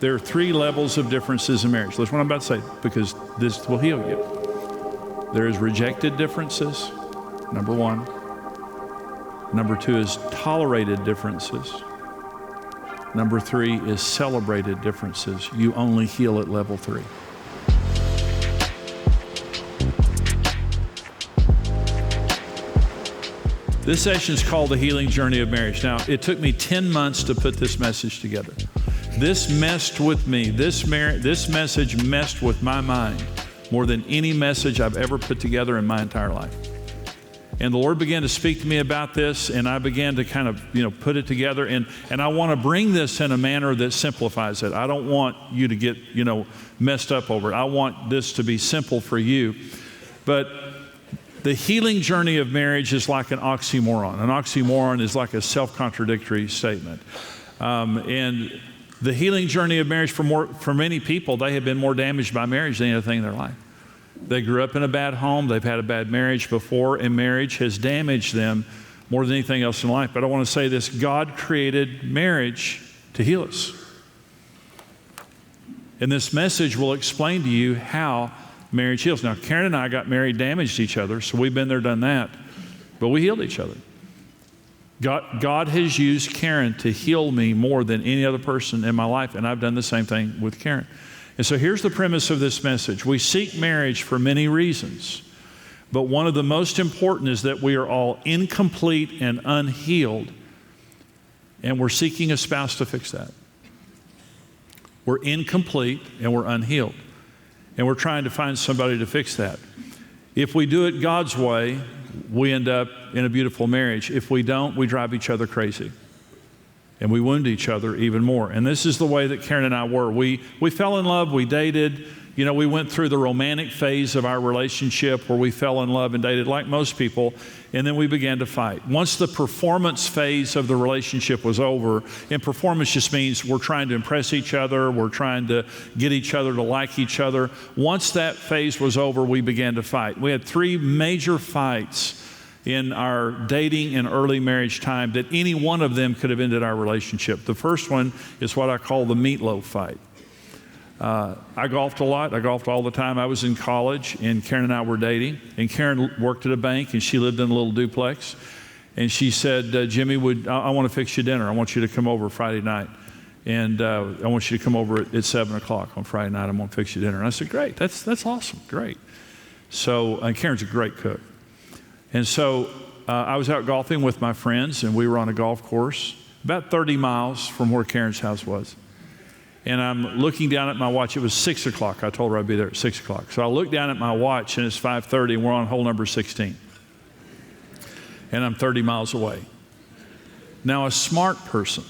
There are 3 levels of differences in marriage. Listen what I'm about to say, because this will heal you. There is rejected differences, number 1. Number 2 is tolerated differences. Number 3 is celebrated differences. You only heal at level 3. This session is called The Healing Journey of Marriage. Now, it took me 10 months to put this message together. This messed with me. This message messed with my mind more than any message I've ever put together in my entire life. And the Lord began to speak to me about this, and I began to kind of, put it together. And I want to bring this in a manner that simplifies it. I don't want you to get, messed up over it. I want this to be simple for you. But the healing journey of marriage is like an oxymoron. An oxymoron is like a self-contradictory statement. And the healing journey of marriage for many people, they have been more damaged by marriage than anything in their life. They grew up in a bad home, they've had a bad marriage before, and marriage has damaged them more than anything else in life. But I want to say this, God created marriage to heal us. And this message will explain to you how marriage heals. Now, Karen and I got married, damaged each other, so we've been there, done that, but we healed each other. God has used Karen to heal me more than any other person in my life, and I've done the same thing with Karen. And so here's the premise of this message. We seek marriage for many reasons, but one of the most important is that we are all incomplete and unhealed, and we're seeking a spouse to fix that. We're incomplete and we're unhealed, and we're trying to find somebody to fix that. If we do it God's way, we end up in a beautiful marriage. If we don't, we drive each other crazy. And we wound each other even more. And this is the way that Karen and I were. We fell in love, we dated. We went through the romantic phase of our relationship where we fell in love and dated like most people, and then we began to fight. Once the performance phase of the relationship was over, and performance just means we're trying to impress each other, we're trying to get each other to like each other. Once that phase was over, we began to fight. We had 3 major fights in our dating and early marriage time that any one of them could have ended our relationship. The first one is what I call the meatloaf fight. I golfed a lot. I golfed all the time. I was in college, and Karen and I were dating. And Karen worked at a bank, and she lived in a little duplex. And she said, Jimmy, I want to fix you dinner. I want you to come over Friday night. And I want you to come over at 7 o'clock on Friday night. I'm going to fix you dinner. And I said, great. That's awesome. Great. So, and Karen's a great cook. And so I was out golfing with my friends, and we were on a golf course about 30 miles from where Karen's house was. And I'm looking down at my watch. It was 6 o'clock. I told her I'd be there at 6 o'clock. So I look down at my watch, and it's 5:30, and we're on hole number 16. And I'm 30 miles away. Now, a smart person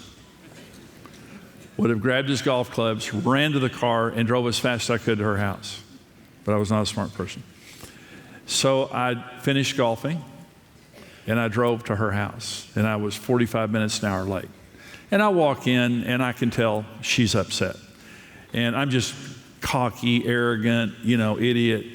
would have grabbed his golf clubs, ran to the car, and drove as fast as I could to her house. But I was not a smart person. So I finished golfing, and I drove to her house, and I was 45 minutes an hour late. And I walk in, and I can tell she's upset. And I'm just cocky, arrogant, idiot.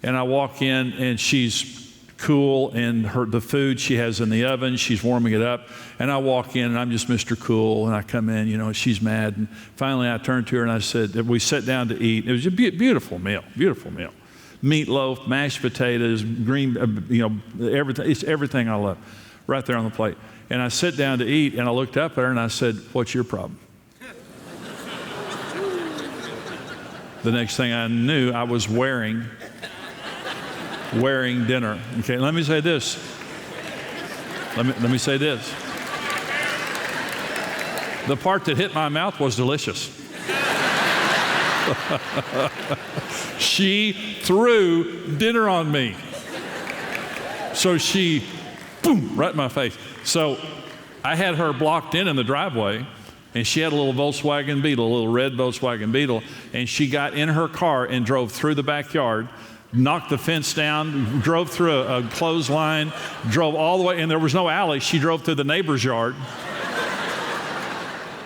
And I walk in, and she's cool, and the food she has in the oven, she's warming it up. And I walk in, and I'm just Mr. Cool, and I come in, and she's mad. And finally, I turned to her, and I said, we sat down to eat. It was a beautiful meal. Meatloaf, mashed potatoes, green, everything. It's everything I love right there on the plate. And I sat down to eat, and I looked up at her, and I said, what's your problem? The next thing I knew, I was wearing dinner. Okay, let me say this. Let me say this. The part that hit my mouth was delicious. She threw dinner on me. So she, boom, right in my face. So I had her blocked in the driveway, and she had a little Volkswagen Beetle, a little red Volkswagen Beetle, and she got in her car and drove through the backyard, knocked the fence down, drove through a clothesline, drove all the way, and there was no alley. She drove through the neighbor's yard.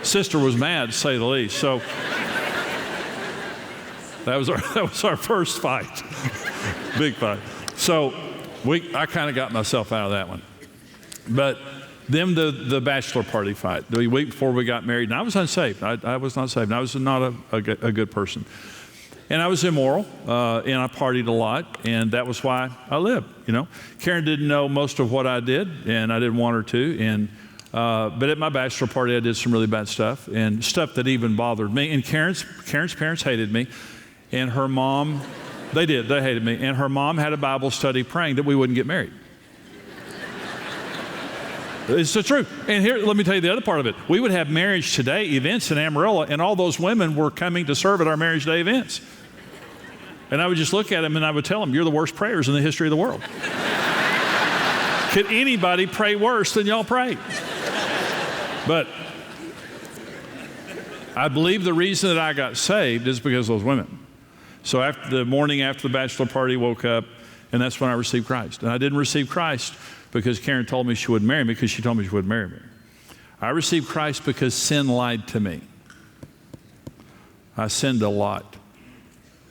Sister was mad, to say the least. So that was our first fight, big fight. So I kind of got myself out of that one. But Then the bachelor party fight, the week before we got married, and I was unsaved. I was not saved. I was not a good person. And I was immoral, and I partied a lot, and that was why I lived, Karen didn't know most of what I did, and I didn't want her to. But at my bachelor party, I did some really bad stuff, and stuff that even bothered me. And Karen's parents hated me, and her mom, they hated me. And her mom had a Bible study praying that we wouldn't get married. It's the truth. And here, let me tell you the other part of it. We would have Marriage Today events in Amarillo, and all those women were coming to serve at our Marriage Day events. And I would just look at them and I would tell them, you're the worst prayers in the history of the world. Could anybody pray worse than y'all pray? But I believe the reason that I got saved is because of those women. So after the morning after the bachelor party, woke up, and that's when I received Christ. And I didn't receive Christ because Karen told me she wouldn't marry me, because she told me she wouldn't marry me. I received Christ because sin lied to me. I sinned a lot,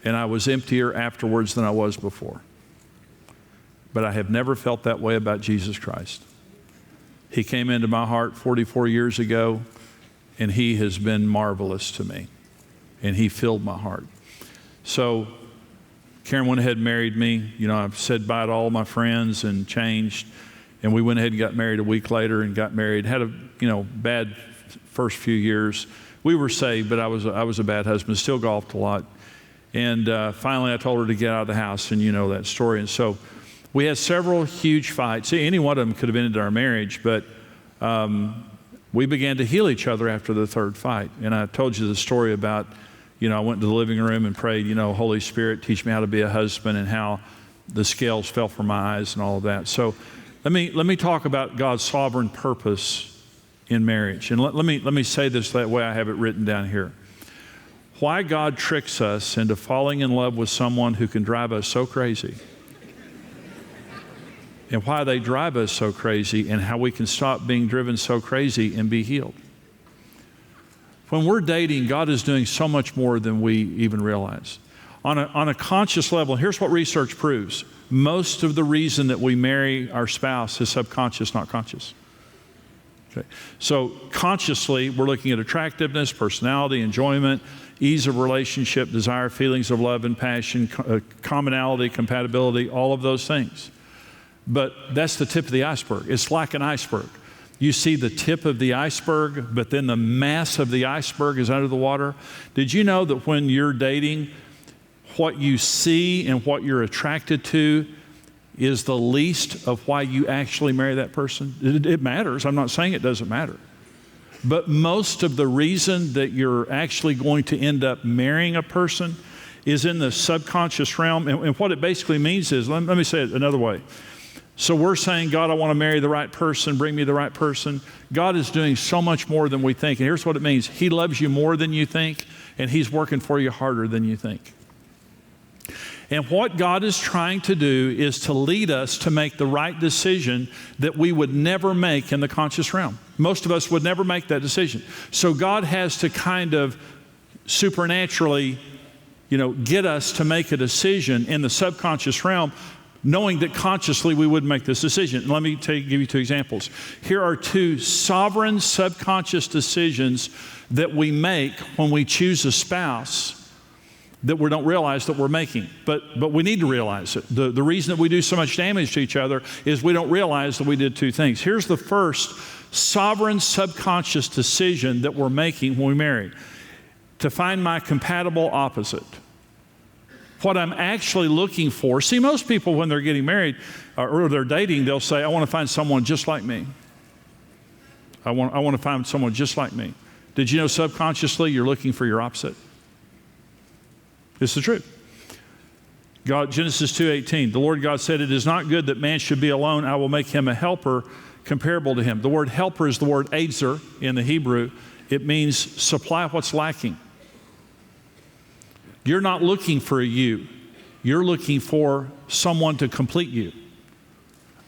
and I was emptier afterwards than I was before. But I have never felt that way about Jesus Christ. He came into my heart 44 years ago, and he has been marvelous to me, and he filled my heart. So Karen went ahead and married me. I've said bye to all my friends and changed, and we went ahead and got married a week later and got married. Had a bad first few years. We were saved, but I was a bad husband. Still golfed a lot, and finally I told her to get out of the house, and you know that story. And so we had several huge fights. See, any one of them could have ended our marriage, but we began to heal each other after the third fight. And I told you the story about, I went to the living room and prayed, Holy Spirit, teach me how to be a husband, and how the scales fell from my eyes and all of that. So let me talk about God's sovereign purpose in marriage. And let me say this that way. I have it written down here. Why God tricks us into falling in love with someone who can drive us so crazy, and why they drive us so crazy, and how we can stop being driven so crazy and be healed. When we're dating, God is doing so much more than we even realize. On a conscious level, here's what research proves. Most of the reason that we marry our spouse is subconscious, not conscious. Okay. So consciously, we're looking at attractiveness, personality, enjoyment, ease of relationship, desire, feelings of love and passion, commonality, compatibility, all of those things. But that's the tip of the iceberg. It's like an iceberg. You see the tip of the iceberg, but then the mass of the iceberg is under the water. Did you know that when you're dating, what you see and what you're attracted to is the least of why you actually marry that person? It matters. I'm not saying it doesn't matter. But most of the reason that you're actually going to end up marrying a person is in the subconscious realm. And what it basically means is, let me say it another way. So we're saying, God, I want to marry the right person, bring me the right person. God is doing so much more than we think. And here's what it means. He loves you more than you think, and he's working for you harder than you think. And what God is trying to do is to lead us to make the right decision that we would never make in the conscious realm. Most of us would never make that decision. So God has to kind of supernaturally, get us to make a decision in the subconscious realm, knowing that consciously we would make this decision. And let me give you two examples. Here are two sovereign subconscious decisions that we make when we choose a spouse that we don't realize that we're making. But we need to realize it. The reason that we do so much damage to each other is we don't realize that we did two things. Here's the first sovereign subconscious decision that we're making when we marry. To find my compatible opposite. What I'm actually looking for. See, most people when they're getting married or they're dating, they'll say, I want to find someone just like me. I want to find someone just like me. Did you know subconsciously you're looking for your opposite? It's the truth. Genesis 2:18, the Lord God said, it is not good that man should be alone. I will make him a helper comparable to him. The word helper is the word Ezer in the Hebrew. It means supply what's lacking. You're not looking for a you. You're looking for someone to complete you.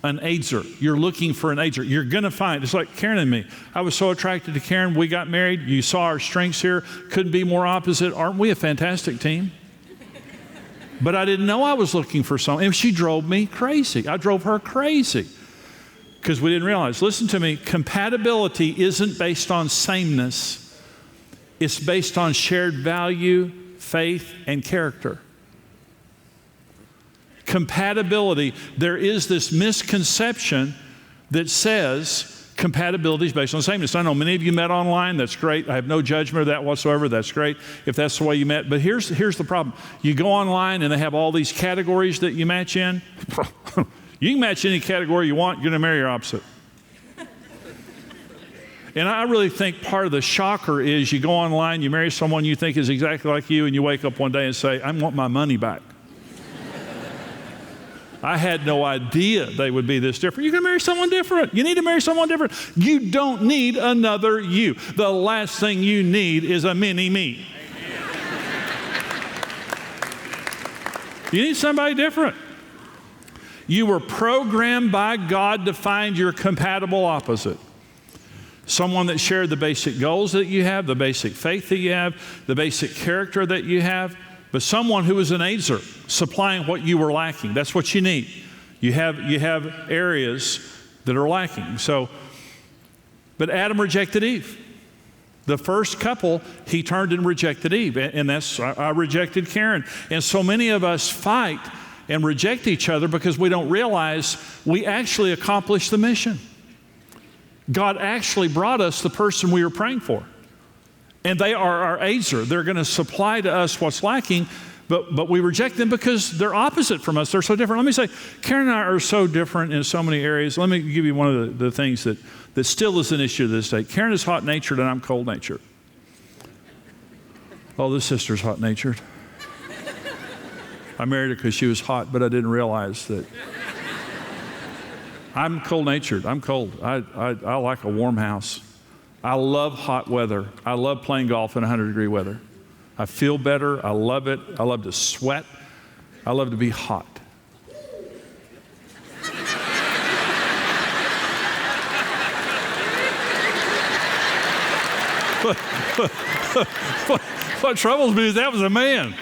An Ezer. You're looking for an Ezer. You're going to find, it's like Karen and me. I was so attracted to Karen. We got married. You saw our strengths here. Couldn't be more opposite. Aren't we a fantastic team? But I didn't know I was looking for someone. And she drove me crazy. I drove her crazy. because we didn't realize. Listen to me, compatibility isn't based on sameness. It's based on shared value, faith, and character. Compatibility, there is this misconception that says compatibility is based on sameness. I know many of you met online. That's great. I have no judgment of that whatsoever. That's great if that's the way you met. But here's the problem. You go online and they have all these categories that you match in. You can match any category you want. You're going to marry your opposite. And I really think part of the shocker is you go online, you marry someone you think is exactly like you, and you wake up one day and say, I want my money back. I had no idea they would be this different. You're going to marry someone different. You need to marry someone different. You don't need another you. The last thing you need is a mini me. You need somebody different. You were programmed by God to find your compatible opposite. Someone that shared the basic goals that you have, the basic faith that you have, the basic character that you have, but someone who is an aider, supplying what you were lacking. That's what you need. You have areas that are lacking. But Adam rejected Eve. The first couple, he turned and rejected Eve. And I rejected Karen. And so many of us fight and reject each other because we don't realize we actually accomplished the mission. God actually brought us the person we were praying for. And they are our aider. They're going to supply to us what's lacking, but we reject them because they're opposite from us. They're so different. Let me say, Karen and I are so different in so many areas. Let me give you one of the things that still is an issue to this day. Karen is hot-natured and I'm cold-natured. Oh, this sister's hot-natured. I married her because she was hot, but I didn't realize that. I'm cold-natured. I'm cold. I like a warm house. I love hot weather. I love playing golf in 100-degree weather. I feel better. I love it. I love to sweat. I love to be hot. What troubles me is that was a man.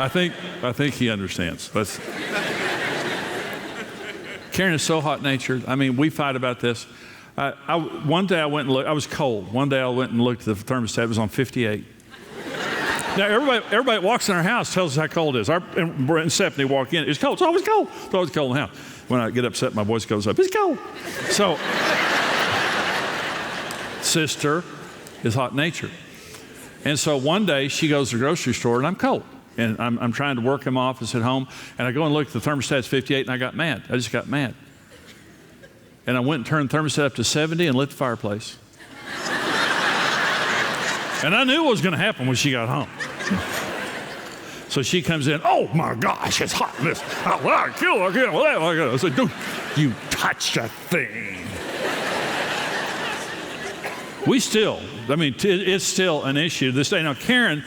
I think he understands. Karen is so hot-natured. I mean, we fight about this. One day I went and looked. I was cold. One day I went and looked at the thermostat. It was on 58. Now, everybody that walks in our house tells us how cold it is. And Brent and Stephanie walk in. It's cold. It's always cold. It's always cold in the house. When I get upset, my voice goes up. It's cold. So, sister is hot-natured. And so one day she goes to the grocery store and I'm cold. And I'm trying to work him off. It's at home. And I go and look at the thermostat's 58 and I got mad. I just got mad. And I went and turned the thermostat up to 70 and lit the fireplace. And I knew what was going to happen when she got home. So she comes in, oh my gosh, it's hot in this. I said, don't you touch a thing. It's still an issue to this day. Now, Karen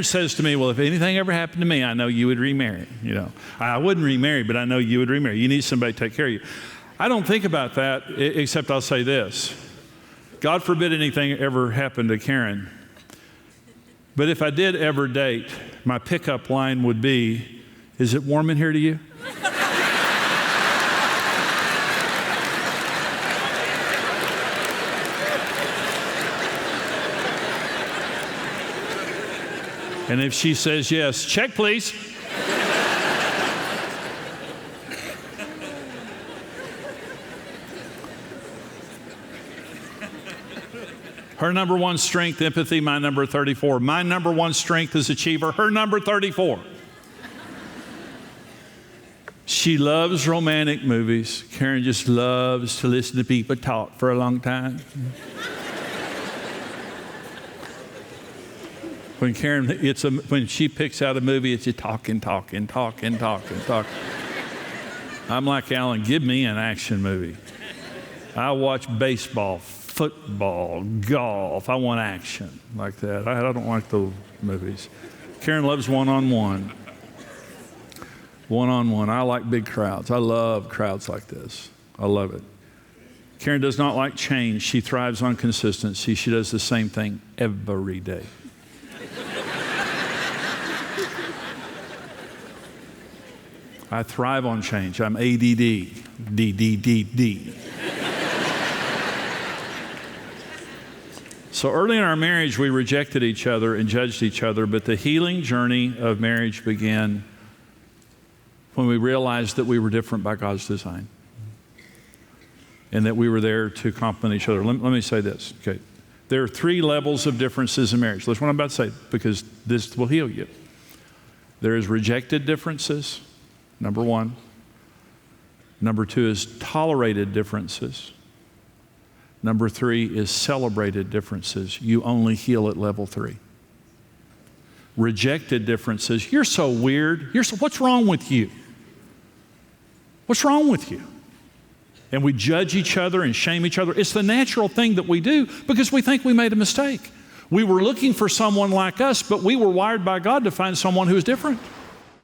says to me, well, if anything ever happened to me, I know you would remarry. You know, I wouldn't remarry, but I know you would remarry. You need somebody to take care of you. I don't think about that, except I'll say this. God forbid anything ever happened to Karen. But if I did ever date, my pickup line would be, is it warm in here to you? And if she says yes, check please. Her number one strength, empathy, my number 34. My number one strength is achiever, her number 34. She loves romantic movies. Karen just loves to listen to people talk for a long time. When she picks out a movie, it's a talking. I'm like Alan, give me an action movie. I watch baseball, football, golf. I want action like that. I don't like those movies. Karen loves one-on-one. One-on-one. I like big crowds. I love crowds like this. I love it. Karen does not like change. She thrives on consistency. She does the same thing every day. I thrive on change. I'm ADD. D. So early in our marriage, we rejected each other and judged each other, but the healing journey of marriage began when we realized that we were different by God's design and that we were there to complement each other. Let me say this, okay? There are 3 levels of differences in marriage. That's what I'm about to say, because this will heal you. There is rejected differences, number 1. Number 2 is tolerated differences. Number 3 is celebrated differences. You only heal at level 3. Rejected differences. You're so weird. What's wrong with you? What's wrong with you? And we judge each other and shame each other. It's the natural thing that we do because we think we made a mistake. We were looking for someone like us, but we were wired by God to find someone who is different.